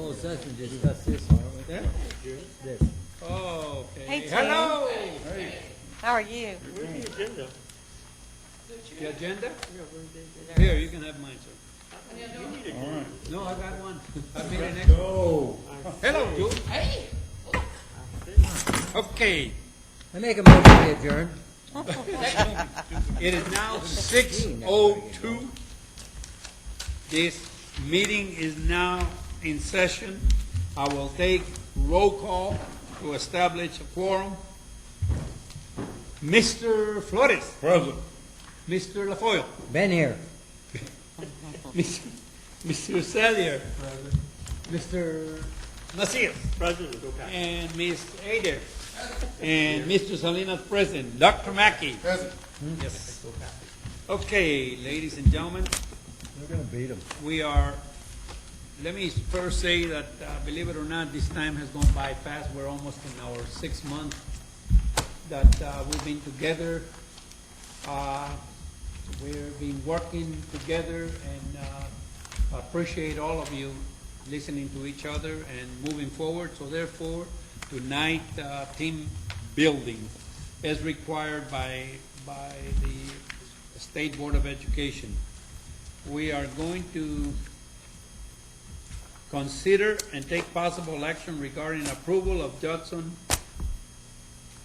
closed session, discuss this, aren't we? Yeah? This. Oh, okay. Hey, Tim. Hello. How are you? Where's the agenda? The agenda? Here, you can have mine, sir. All right. No, I got one. I made an extra. Hello, Jude. Hey. Okay. I make a motion to adjourn. It is now 6:02. This meeting is now in session. I will take roll call to establish a quorum. Mr. Flores. Present. Mr. LaFoyle. Ben here. Mr. Sellier. Mr. Macias. President, go back. And Ms. Adair. And Mr. Salinas present. Dr. Mackey. Present. Yes. Okay, ladies and gentlemen, We're gonna beat them. we are, let me first say that, believe it or not, this time has gone by fast. We're almost in our 6th month that we've been together. We've been working together, and appreciate all of you listening to each other and moving forward. So therefore, tonight, team building as required by the State Board of Education. We are going to consider and take possible action regarding approval of Judson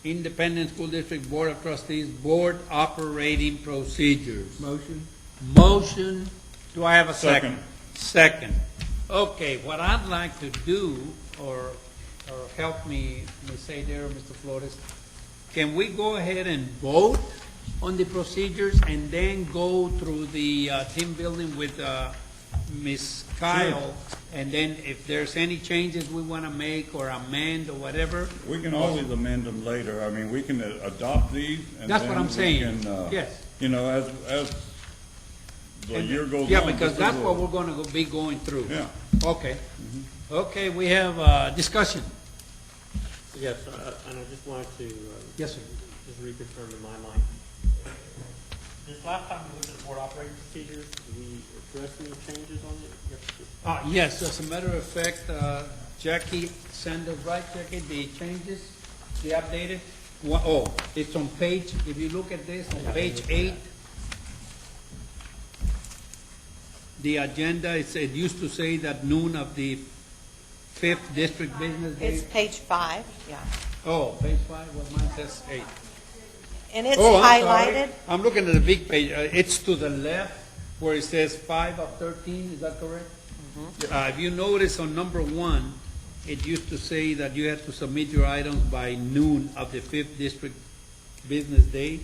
Independent School District Board of Trustees Board Operating Procedures. Motion. Do I have a second? Second. Okay, what I'd like to do, or help me, Ms. Adair or Mr. Flores, can we go ahead and vote on the procedures and then go through the team building with Ms. Kyle? And then if there's any changes we want to make or amend or whatever? We can always amend them later. I mean, we can adopt these and That's then what I'm we saying. can, Yes. You know, as the year goes on. Yeah, because this that's is what we're going to be going through. Yeah. Okay. Okay, we have discussion. Yes, and I just wanted to Yes, sir. just reconfirm in my mind. This last time we looked at the board operating procedures, did we address any changes on it? Yes, as a matter of fact, Jackie Sanders, right, Jackie, the changes, the updated? Oh, it's on page, if you look at this, on page 8, the agenda, it used to say that noon of the 5th District Business Day. It's page 5, yeah. Oh, page 5, well, mine says 8. And it's Oh, I'm sorry. highlighted. I'm looking at the big page. It's to the left where it says 5 of 13. Is that correct? If you notice on number 1, it used to say that you had to submit your items by noon of the 5th District Business Day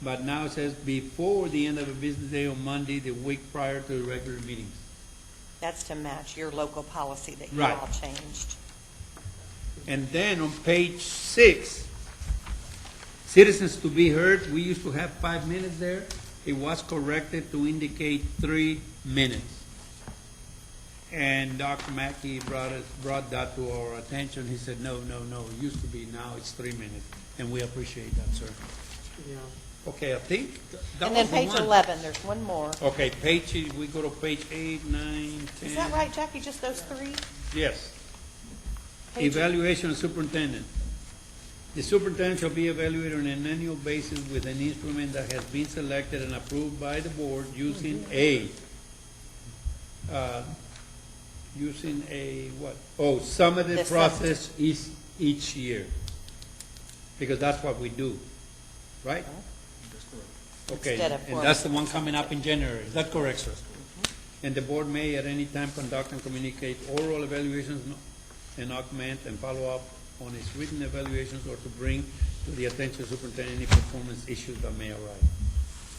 but now it says before the end of the business day on Monday, the week prior to the regular meetings. That's to match your local policy that you Right. all changed. And then on page 6, citizens to be heard, we used to have 5 minutes there. It was corrected to indicate 3 minutes. And Dr. Mackey brought that to our attention. He said, no, it used to be, now it's 3 minutes. And we appreciate that, sir. Yeah. Okay, I think that And then was the page one. 11, there's one more. Okay, we go to page 8, 9, 10. Is that right, Jackie, just those 3? Yes. Page- Evaluation of superintendent. The superintendent shall be evaluated on an annual basis with an instrument that has been selected and approved by the board using what? Oh, summative The process each year. Because that's what we do, right? Okay, Instead of and that's the one coming up in January. Is that correct, sir? And the board may at any time conduct and communicate oral evaluations and augment and follow up on its written evaluations or to bring to the attention of superintendent any performance issues that may arise.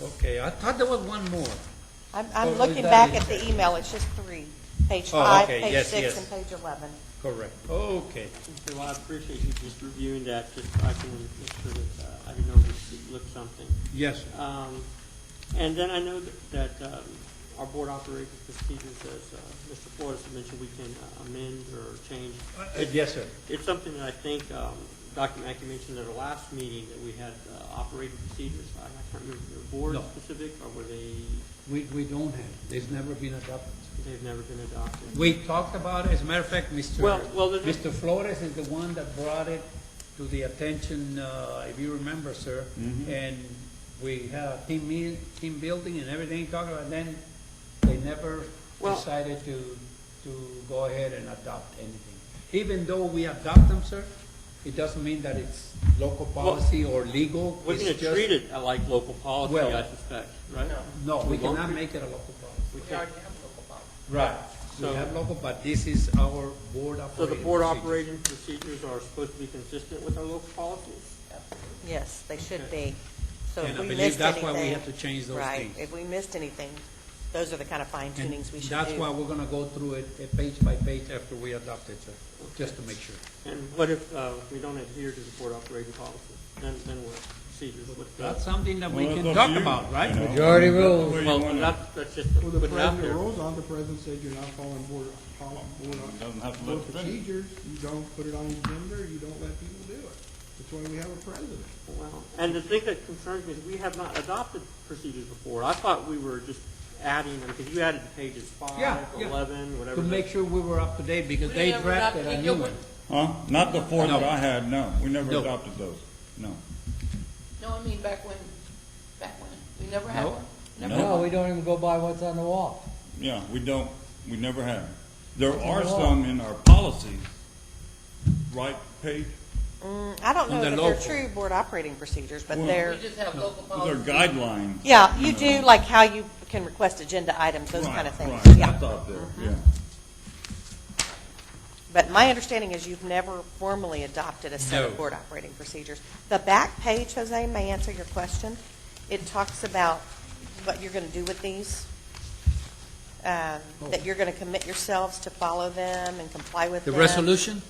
Okay, I thought there was one more. I'm Oh, looking is that back it? at the email, it's just 3. Page Oh, 5, okay, page yes, 6, yes. and page 11. Correct. Okay. Okay, well, I appreciate you just reviewing that, just so I can make sure that I didn't overlook something. Yes, sir. And then I know that our board operating procedures, as Mr. Flores mentioned, we can amend or change. Yes, sir. It's something that I think Dr. Mackey mentioned at our last meeting that we had operating procedures. I can't remember, if they're board No. specific, or were they, We don't have, there's never been adopted. they've never been adopted? We talked about it, as a matter of fact, Well, there's- Mr. Flores is the one that brought it to the attention, if you remember, sir. And we had a team building and everything talking about, then they never Well- decided to go ahead and adopt anything. Even though we adopt them, sir, it doesn't mean that it's local policy or legal. We're It's going to just- treat it like local policy, Well- I suspect, right? No, we won't cannot be- make it a local policy. We can't. Right. So- We have local, but this is our board operating. So the board procedure. operating procedures are supposed to be consistent with our local policies? Yes, they should be. So And if I we believe missed that's why we anything- have to change those Right, things. if we missed anything, those are the kind of fine And tunings we should do. that's why we're gonna go through it page by page after we adopt it, sir, just to make sure. And what if we don't adhere to the board operating policy? Then what? Procedures, what's That's that? something that we Well, can it's up talk to you, about, right? you know. Majority That's the rules. way you Well, wanna- that's just Well, the putting it out president there. rules on, the president said you're not following board Doesn't have to board let it finish. procedures, you don't put it on the agenda, you don't let people do it. That's why we have a president. Well, and the thing that concerns me is we have not adopted procedures before. I thought we were just adding them, because you added to pages 5, Yeah, yeah. 11, whatever. To make sure we were up to date, because they drafted a new one. Huh? Not the four that No. I had, no. We never No. adopted those, no. No, I mean back when, we never had No. one. No, we don't even go by what's on the wall. Yeah, we don't, we never have. There are law. some in our policies, right, Paige? I don't know On the that they're local. true board operating procedures, but Well- they're, We just have local They're policy. guidelines. yeah, you do, like how you can request agenda items, those kind of Right, things, right. yeah. That's out there, yeah. But my understanding is you've never formally adopted a set No. of board operating procedures. The back page, Jose, may answer your question. It talks about what you're going to do with these, that you're going to commit yourselves to follow them and comply with The them. resolution?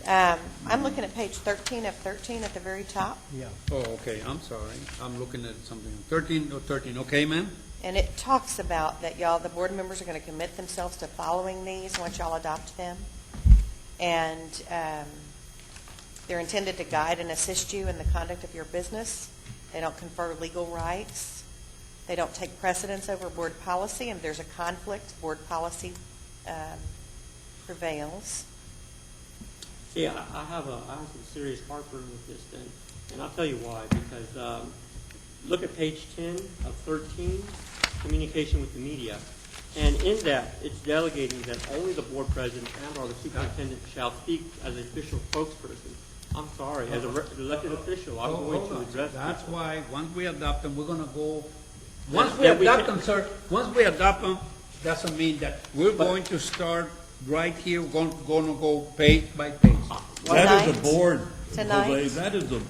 I'm looking at page 13 of 13 at the very top, Yeah. Oh, okay, I'm sorry. I'm looking at something. 13, okay, ma'am? and it talks about that y'all, the board members are going to commit themselves to following these once y'all adopt them. And they're intended to guide and assist you in the conduct of your business. They don't confer legal rights. They don't take precedence over board policy, and if there's a conflict, board policy prevails. See, I have some serious heartburn with this then, and I'll tell you why. Because look at page 10 of 13, communication with the media, and in that it's delegating that only the board president and/or the superintendent shall speak as an official spokesperson. I'm sorry, as an elected official, I'm going Hold to on. address That's people. why, once we adopt them, we're gonna go, once we Then we adopt can- them, sir, once we adopt them, doesn't mean that we're going to start right here, we're gonna go page by page. That is Tonight? the board, Tonight? Jose, that is the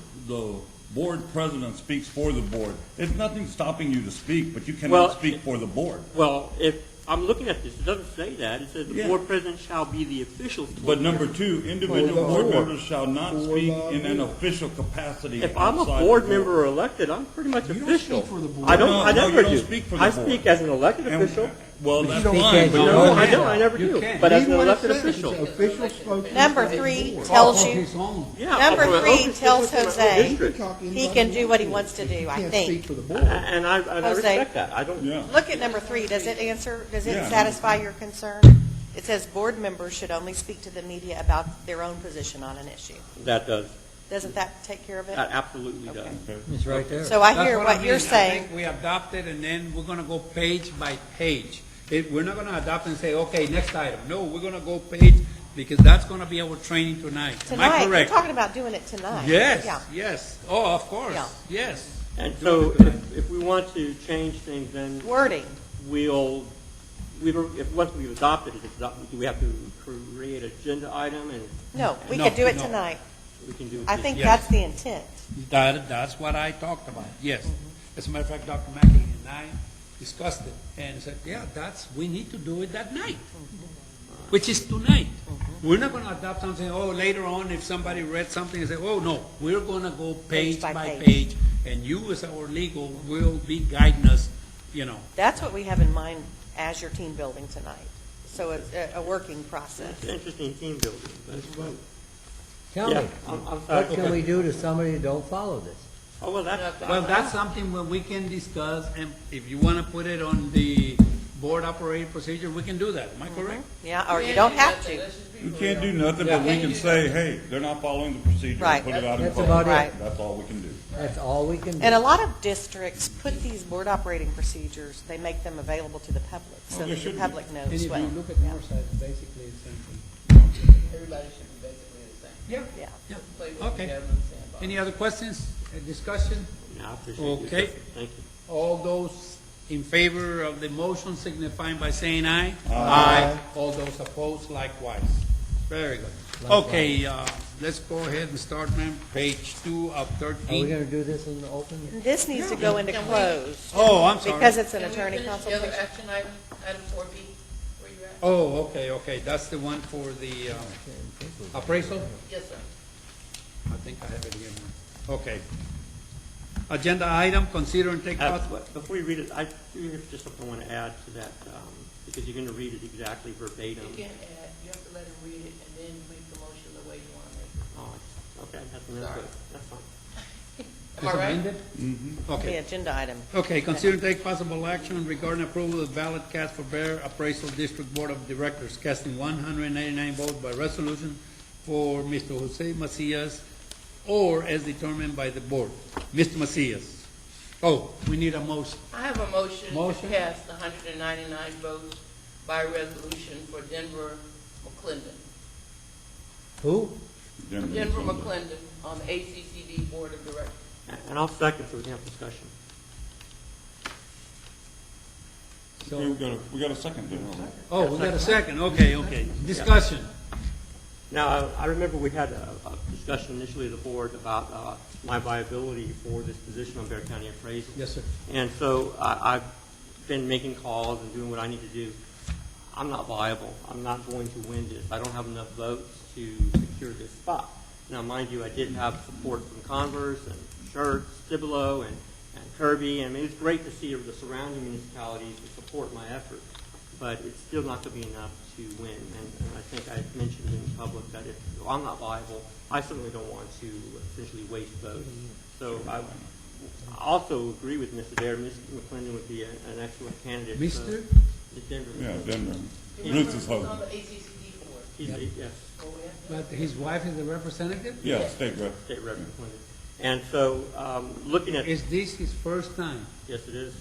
board president speaks for the board. There's nothing stopping you to speak, but you Well, cannot speak for the board. Well, if I'm looking at this, it doesn't say that. It says the Yeah. board president shall be the official But spokesperson. number 2, individual For the board board. members shall not For speak the in an board. official capacity If I'm a outside the board member or elected, I'm pretty much You don't official. speak for the board. I don't. No, I no, never you don't do. speak for the I board. speak as an elected And- official. Well, that's speak fine, as but your you're No, own I not- don't. I never You do. can't. But as Read an what it elected says. It's official. Official spokesman. Number of the 3 board. tells Of you, his own. Yeah. Number for an 3 official tells from my own Jose You can district. talk he anybody can you do want what he to. wants to do, You I can't think. speak for the board. And I Jose. respect that. I don't. Yeah. Look at number 3. Does it answer, does it Yeah. satisfy your concern? It says board members should only speak to the media about their own position on an issue. That does. Doesn't that take care of it? That absolutely does. Okay. It's right there. So I That's hear I what mean. you're I saying. think we adopt it, and then we're gonna go page by page. We're not gonna adopt and say, okay, next item. No, we're gonna go page, because that's gonna be our training tonight. Am I Tonight, we're correct? talking about doing it tonight. Yes, Yeah. yes. Oh, of course, Yeah. yes. And so if we want to change things, then Wording. if once we've adopted it, do we have to create an agenda item and No, we No, could do it no. tonight. we can do it? I think Yes. that's the intent. That's what I talked about, yes. As a matter of fact, Dr. Mackey and I discussed it, and said, yeah, we need to do it that night, which is tonight. We're not gonna adopt something, oh, later on, if somebody read something and say, oh, no, we're gonna go page by page, and you as our legal will be guiding us, you know. That's what we have in mind as your team building tonight. So it's a working process. It's an interesting team building. But Tell Yeah, me, I'm sorry. what can we do to somebody who don't follow this? Oh, well, that's. Well, that's something that we can discuss, and if you want to put it on the board operating procedure, we can do that. Am I correct? Yeah, or you don't have to. You can't do nothing, but we can say, hey, they're not following the procedure, Right. put it out in That's public. about it. Right. That's all we can do. That's all we can do. And a lot of districts put these board operating procedures, they make them available to the public, so Well, they that the should be. public And knows if you what. look at Yeah. Northside, it's basically the same thing. Everybody should be basically the same. Yeah. Yeah. Yeah. Play with Okay. together in the sandbox. Any other questions, discussion? Yeah, I appreciate it. Okay. Thank you. All those in favor of the motion signifying by saying aye. Aye. All those opposed likewise. Very good. Okay, let's go ahead and start, ma'am. Page 2 of Are we 13. gonna do this in the open? This needs to go into closed, Oh, I'm sorry. because it's an Can we attorney finish the other consultation. action item, item 4B, where you at? Oh, okay. That's the one for the appraisal? Yes, sir. I think I have it here now. Okay. Agenda item, consider and take possible. Before you read it, I do have just something I want to add to that, because you're going to read it exactly verbatim. You can't add, you have to let him read it and then make the motion the way you want to make it. Oh, okay, that's Sorry. good. That's fine. Am I right? Amended? The Okay. agenda item. Okay, consider and take possible action regarding approval of ballot cast for Bear Appraisal District Board of Directors, casting 199 votes by resolution for Mr. Jose Macias, or as determined by the board. Mr. Macias. Oh, we need a motion. I have a motion Motion. to cast 199 votes by resolution for Denver McClendon. Who? Denver McClendon on the ACCD Board of Directors. And I'll second so we can have discussion. We got a second there. Oh, we got a second, okay. Discussion. Now, I remember we had a discussion initially of the board about my viability for this position on Bear County Appraisal. Yes, sir. And so I've been making calls and doing what I need to do. I'm not viable. I'm not going to win this. I don't have enough votes to secure this spot. Now, mind you, I did have support from Converse and Schertz, Cibolo, and Kirby. I mean, it's great to see the surrounding municipalities to support my effort, but it's still not going to be enough to win. And I think I mentioned in public that if I'm not viable, I certainly don't want to essentially waste votes. So I also agree with Mr. Dare. Mr. McClendon would be an excellent candidate. Mr.? The Denver. Yeah, Denver. He's Mrs. on Hogan. the ACCD Board. He's Yep. yes, Oh, yeah? But his wife is the representative? Yeah, state rep. State Rep. McClendon. And so looking at Is this his first time? yes, it is.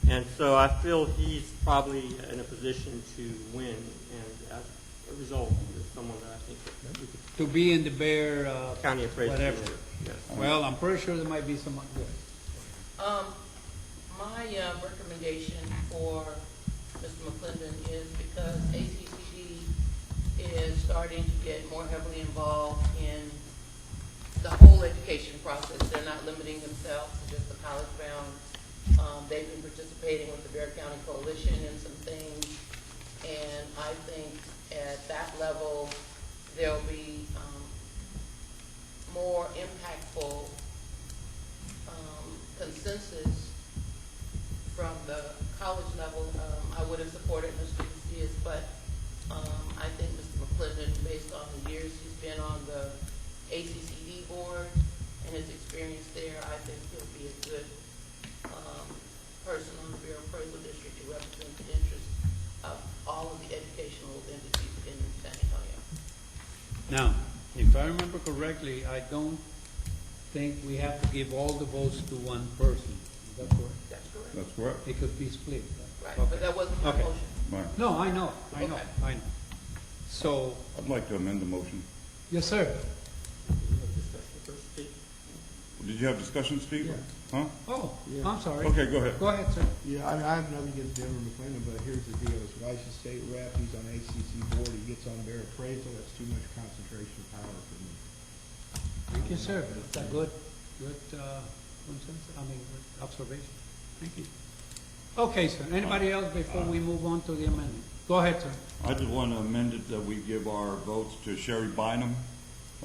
And so I feel he's probably in a position to win, and as a result, is someone that I think that we could To be in the Bear, county appraisal. whatever. Yes. Well, I'm pretty sure there might be some, My recommendation for Mr. McClendon is because ACCD is starting to get more heavily involved in the whole education process. They're not limiting themselves to just the college-bound. They've been participating with the Bear County Coalition in some things, and I think at that level, there'll be more impactful consensus from the college level. I would have supported Mr. Macias, but I think Mr. McClendon, based on the years he's been on the ACCD board and his experience there, I think he'll be a good person on the Bureau Appraisal District to represent the interests of all of the educational entities in San Antonio. Now, if I remember correctly, I don't think we have to give all the votes to one person. Is that correct? That's correct. That's correct. It could be split. Right, Okay. but that wasn't my Okay. motion. Right. No, I know. Okay. So, I'd like to amend the motion. yes, sir. Did you have discussion, Steve? Huh? Oh, Yeah. I'm sorry. Okay, go ahead. Go ahead, sir. Yeah, I have nothing against Denver McClendon, but here's the deal. He's licensed state rep, he's on ACC board, he gets on Bear Appraisal, that's too much concentration of power for me. Thank you, sir. It's a good consensus, good observation. Thank you. Okay, sir. Anybody else before we move on to the amendment? Go ahead, sir. I just want to amend it that we give our votes to Sherry Bynum,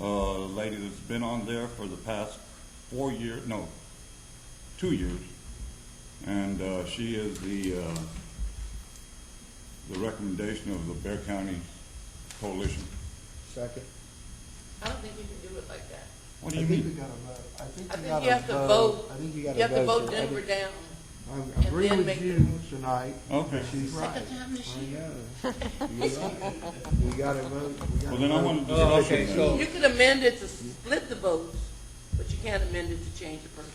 a lady that's been on there for the past 2 years. And she is the recommendation of the Bear County Coalition. Second. I I don't think you can do it like that. What I do you think we mean? gotta vote. I think I you think gotta you have to vote. vote. I think you You gotta have to vote So I Denver think- down. I'm and agreeing then with make the- June tonight. Okay. She's right. Second time this I year. know. You're right. We gotta vote. We gotta Well, then I vote. want to Oh, discuss okay, it so- then. You could amend it to split the votes, but you can't amend it to change the person.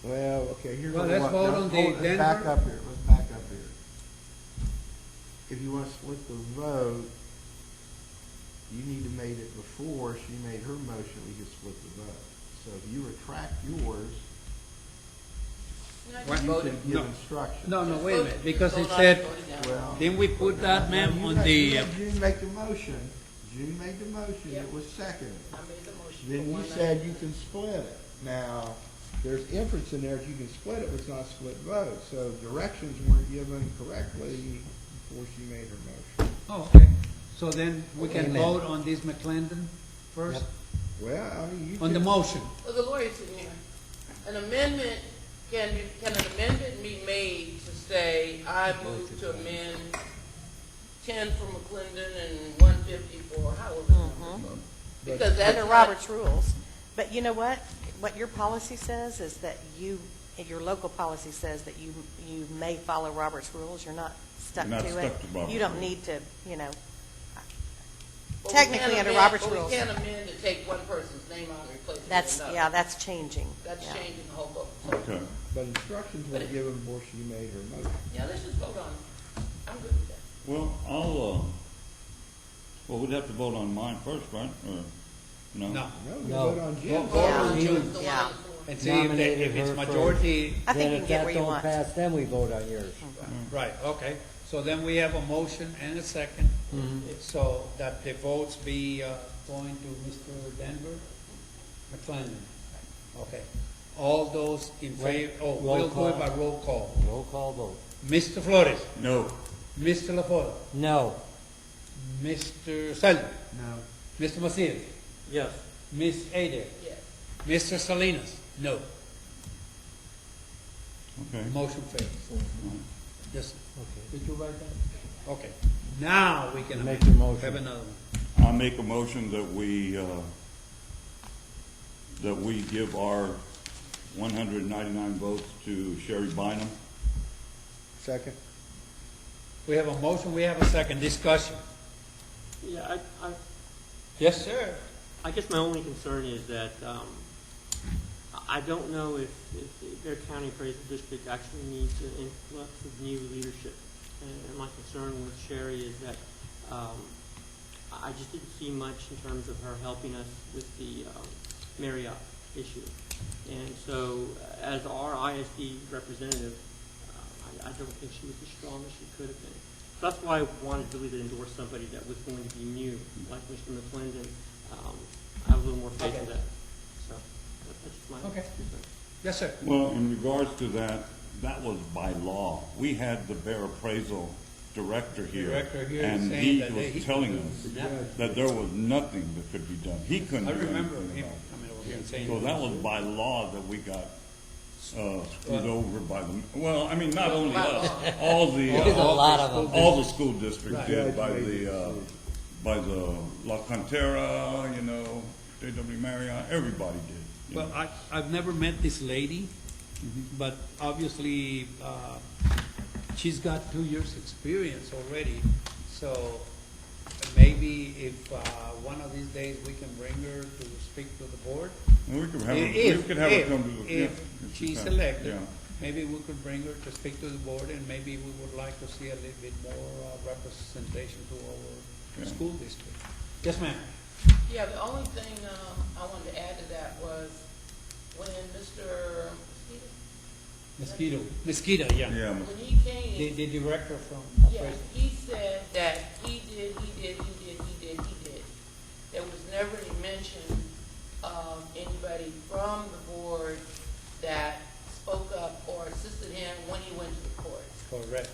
Well, okay, here's Well, what. let's vote on the Let's back Denver. up here, let's back up here. If you wanna split the vote, you need to made it before she made her motion, we could split the vote. So if you retract yours, You know, What? just you vote can it. give No. instructions. No, no, wait a minute, because it Vote on said, vote it down. Well. then we put that, ma'am, You on let- the, you let June make the motion, June made the motion, Yeah. it was seconded. I made the motion. for Then you 190. said you can split it. Now, there's inference in there that you can split it, but it's not a split vote. So directions weren't given correctly before she made her motion. oh, okay. So then we can Amen. vote on this McClendon first, Yep. Well, I mean, you on the can, motion. Well, the lawyer's sitting here. An amendment, can an amendment be made to say, I move to amend 10 for McClendon and 150 for Howard? Because that's Under not- Robert's rules. But you know what? What your policy says is that your local policy says that you may follow Robert's rules. You're not stuck You're not to it. stuck to Robert's You don't rules. need to, but we technically can't under amend- Robert's but rules. we can't amend to take one person's name out and replace it with that's, another. yeah, that's changing. That's Yeah. changing the whole vote. Okay. but instructions were given before she made her motion. Yeah, let's just vote on it. I'm good with that. Well, well, we'd have to vote on mine first, right? Or, no? No. No, you No. vote on June. Vote on Yeah. June. The one Yeah. on the floor. And see if Nominated if it's her for- majority, I think Then you if can get that where you don't want. pass, then we vote on yours. right, okay. So then we have a motion and a second. So that the votes be going to Mr. Denver McClendon. Okay. All those in favor, oh, Roll we'll do it call. by roll call. Roll call vote. Mr. Flores, No. Mr. LaFola, No. Mr. Selby, No. Mr. Macias, Yes. Ms. Adair, Yes. Mr. Salinas, no. Okay. Motion fails. Yes, Okay. did you write that? Okay. Now we can Make your motion. have another one. I make a motion that we give our 199 votes to Sherry Bynum. Second. We have a motion, we have a second discussion. Yeah, Yes, sir. I guess my only concern is that I don't know if their county appraisal district actually needs an influx of new leadership. And my concern with Sherry is that I just didn't see much in terms of her helping us with the Marriott issue. And so, as our ISD representative, I don't think she was as strong as she could have been. So that's why I wanted really to endorse somebody that was going to be new, like Mr. McClendon. I have a little more faith in Okay. that. So that's just my Okay. concern. Yes, sir. Well, in regards to that, that was by law. We had the Bear Appraisal Director here. Director here And saying he that he was telling us that there was nothing that could be done. He couldn't I do remember anything him about it. coming over here and saying. So that was by law that we got screwed over by the, well, I mean, not only us, all the, There's a lot of them. all the school districts Right. did by the La Cantera, you know, J.W. Marriott, everybody did. you Well, know. I've never met this lady, but obviously, she's got 2 years' experience already. So maybe if one of these days we can bring her to speak to the board. And we could have, her- we If, could have her come to the. yeah, if she she's can, elected, yeah. maybe we could bring her to speak to the board, and maybe we would like to see a little bit more representation to our Yeah. school district. Yes, ma'am. Yeah, the only thing I wanted to add to that was when Mr. Mosquito, yeah. Yeah, when he came, The director from yeah, appraisal. he said that he did. There was never any mention of anybody from the board that spoke up or assisted him when he went to the court. Correct.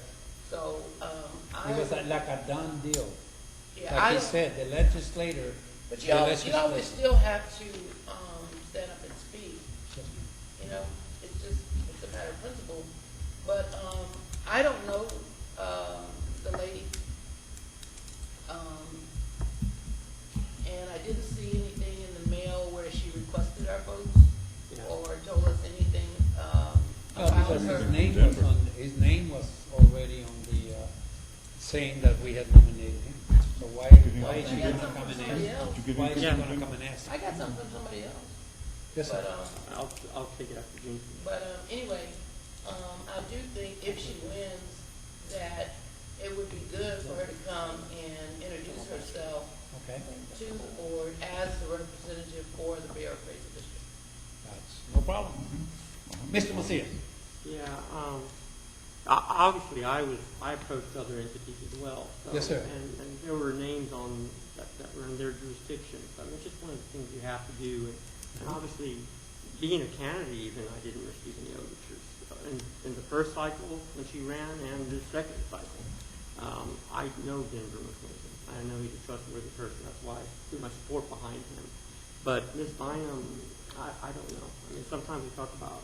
So, It was like a done deal. yeah, Like I he don't, said, the legislator. but the you always legislature- still have to, stand up and speak. You know, it's a matter of principle. But, I don't know, the lady. And I didn't see anything because Denver. his name was already on the, saying that we had nominated him. So why is he gonna come and Somebody ask? else. Did you give Why is he him- gonna come and ask? I got something from somebody else. Yes, sir. But, I'll take it after June. anyway, I do think if she wins, that it would be good for her to come and introduce herself Okay, to the board as the representative for the Bear Appraisal District. that's no problem. Mr. Macias? Yeah, obviously, I approached other entities as well. So, Yes, sir. And there were names on, that were in their jurisdiction. So, I mean, it's just one of the things you have to do. And obviously, being a candidate even, I didn't receive any overtures. In the first cycle, when she ran, and the second cycle. I know Denver McClinton. I know he's a trustworthy person. That's why I put my support behind him. But Ms. Bynum, I don't know. I mean, sometimes we talk about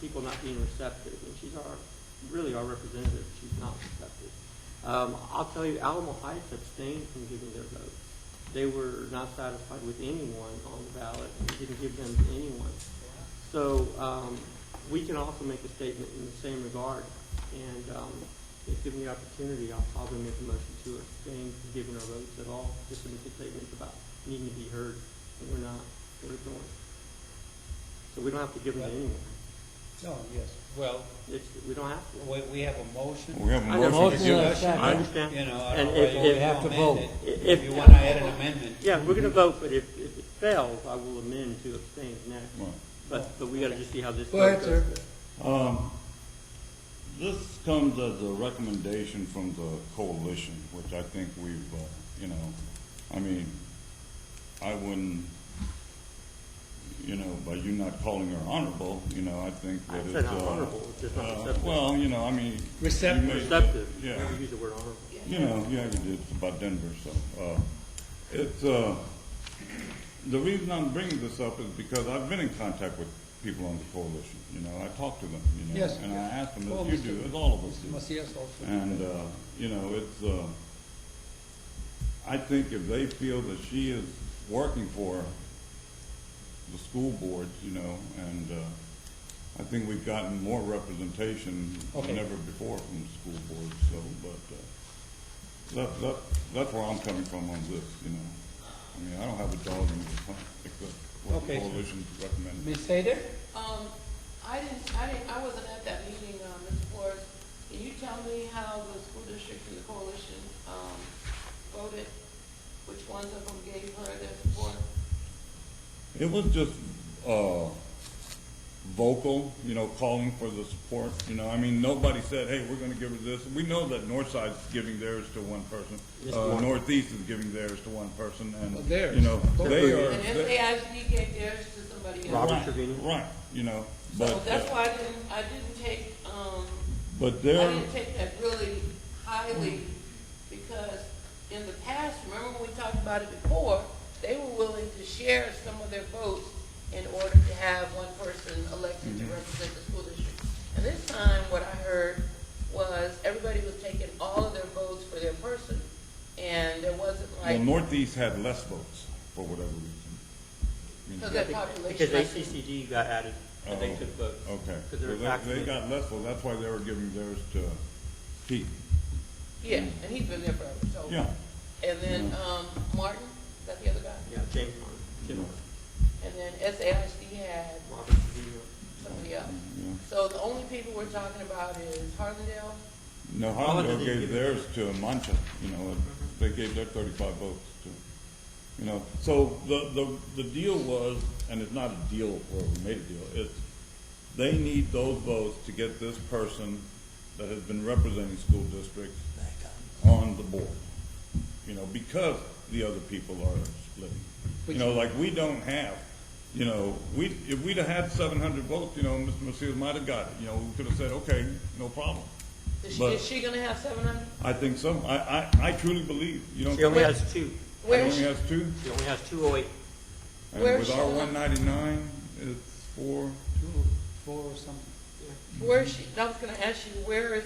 people not being receptive, and she's really our representative. She's not receptive. I'll tell you, Alamo Heights abstained from giving their votes. They were not satisfied with anyone on the ballot and didn't give them to anyone. So we can also make a statement in the same regard. And if given the opportunity, I'll probably make a motion to abstain from giving our votes at all, just to make a statement about needing to be heard, and we're not. We're ignoring. So we don't have to give them to anyone. No, yes. Well, We don't have to. we have a motion. We have a I know. motion to give Discussion. I understand. You know, I And don't know if- why you if- have to vote. vote. If- If you wanna add an amendment. Yeah, we're going to vote, but if it fails, I will amend to abstain next. Right. But we got to just see how this Go ahead, goes. sir. This comes as a recommendation from the coalition, which I think we've, I mean, I wouldn't, by you not calling her honorable, I think I that said it's. not honorable, it's just not receptive. Well, I mean. Receptive. you may- Receptive. Yeah. Never use the word honorable. Yeah, you did, it's about Denver, so, it's, the reason I'm bringing this up is because I've been in contact with people on the coalition, I talk to them, Yes. and I ask them, Well, as you Mr. do, as all of us Mr. do. Macias also. And, it's, I think if they feel that she is working for the school boards, and, I think we've gotten more representation Okay. than ever before from the school boards, so, but, that's where I'm coming from on this, I mean, I don't have a dog in this hunt, except what the Okay. coalition recommended. Ms. Sader? I wasn't at that meeting, Mr. Forrest. Can you tell me how the school district and the coalition, voted? Which ones of them gave her their support? It was just vocal, calling for the support. I mean, nobody said, "Hey, we're going to give her this." We know that Northside's giving theirs to one person, Just one. Northeast is giving theirs to one person, and Well, theirs. they are. And SAIC gave theirs to somebody else. Robert Right, Trevino. right, So but that's why I didn't take, but I they're didn't take that really highly, because in the past, remember when we talked about it before, they were willing to share some of their votes in order to have one person elected to represent the school district. And this time, what I heard was everybody was taking all of their votes for their person, and there wasn't well, like, Northeast had less votes for whatever reason. because their population. Because I think- ACCD got added, and they took votes. Okay, Because so they're they vaccinated. got less votes. That's why they were giving theirs to Pete. Yeah, and he's been there forever, so. Yeah. And then, Martin, is that the other guy? Yeah, James Martin. Jim And then SAIC had Robert Trevino. somebody else. Yeah. So the only people we're talking about is Harlandale. No, Holland Harlandale didn't gave give it. theirs to Mancha, they gave their 35 votes to, So the deal was, and it's not a deal where we made a deal, it's, they need those votes to get this person that has been representing school districts on the board, because the other people are splitting. Like we don't have, if we'd have had 700 votes, Mr. Macias might have got it, we could have said, okay, no problem. But- Is she gonna have 700? I think so. I truly believe. You don't. She only think- has two. It Where only is she? has two. She only has 208. And Where with is she? our 199, it's 4. 4 or something. Where is she? I was gonna ask you, where is,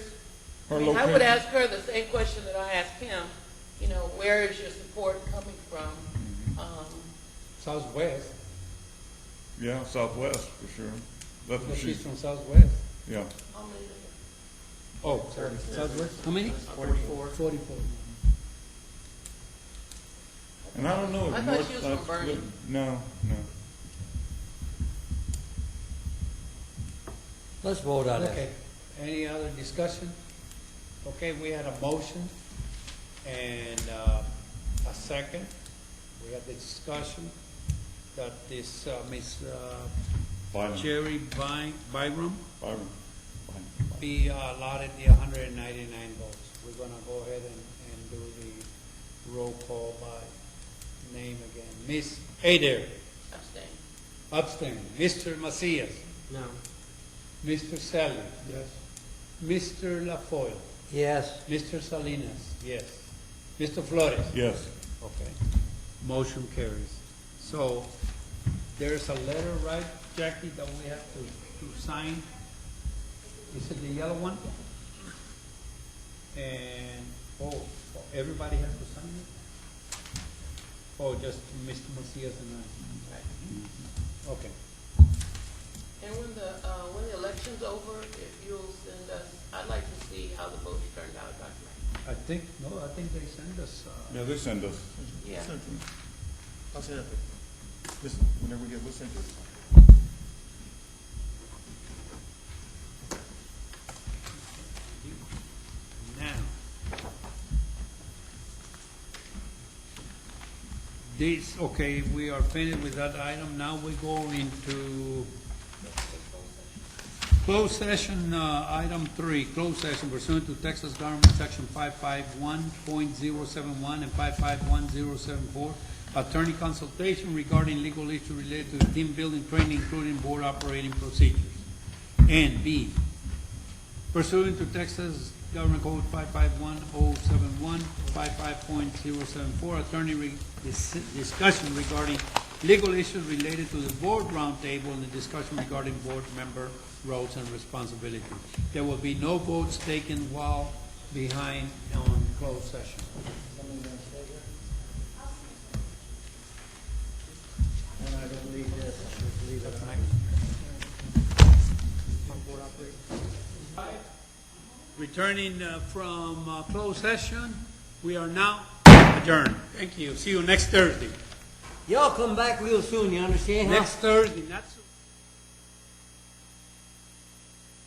Her I mean, I would location. ask her the same question that I asked him, where is your support coming from? Southwest. Yeah, Southwest for sure. That's Well, what she's she's. from Southwest. Yeah. How many? Oh, Southwest, how many? 44. 44. And I don't know I if thought North. she was from Bernie. No. Let's vote on Okay, it. any other discussion? Okay, we had a motion and a second. We had the discussion that this Ms. Byron. Jerry Byram Byron. be allotted the 199 votes. We're gonna go ahead and do the roll call by name again. Ms. Adair, Abstain. abstain. Mr. Macias, No. Mr. Sally. Yes. Mr. LaFoille, Yes. Mr. Salinas, yes. Mr. Flores. Yes. Okay. Motion carries. So there's a letter, right, Jackie, that we have to sign? Is it the yellow one? And, everybody has to sign it? Oh, just Mr. Macias and I? Okay. And when the election's over, if you'll send us, I'd like to see how the votes turned out, Dr. Mack. I think they send us, Yeah, they send us. Yeah. Send to me. I'll send it. Listen, whenever we get, we'll send it. now. This, okay, we are finished with that item. Now we go into closed session, item 3, closed session pursuant to Texas Government Section 551.071 and 551.074, attorney consultation regarding legal issues related to team building training, including board operating procedures. And B, pursuant to Texas Government Code 551.071, 55.074, attorney discussion regarding legal issues related to the board roundtable and the discussion regarding board member roles and responsibilities. There will be no votes taken while behind on closed session. And I don't leave this, I just leave it. Returning from closed session, we are now adjourned. Thank you. See you next Thursday. Y'all come back real soon, you understand? huh? Next Thursday, not so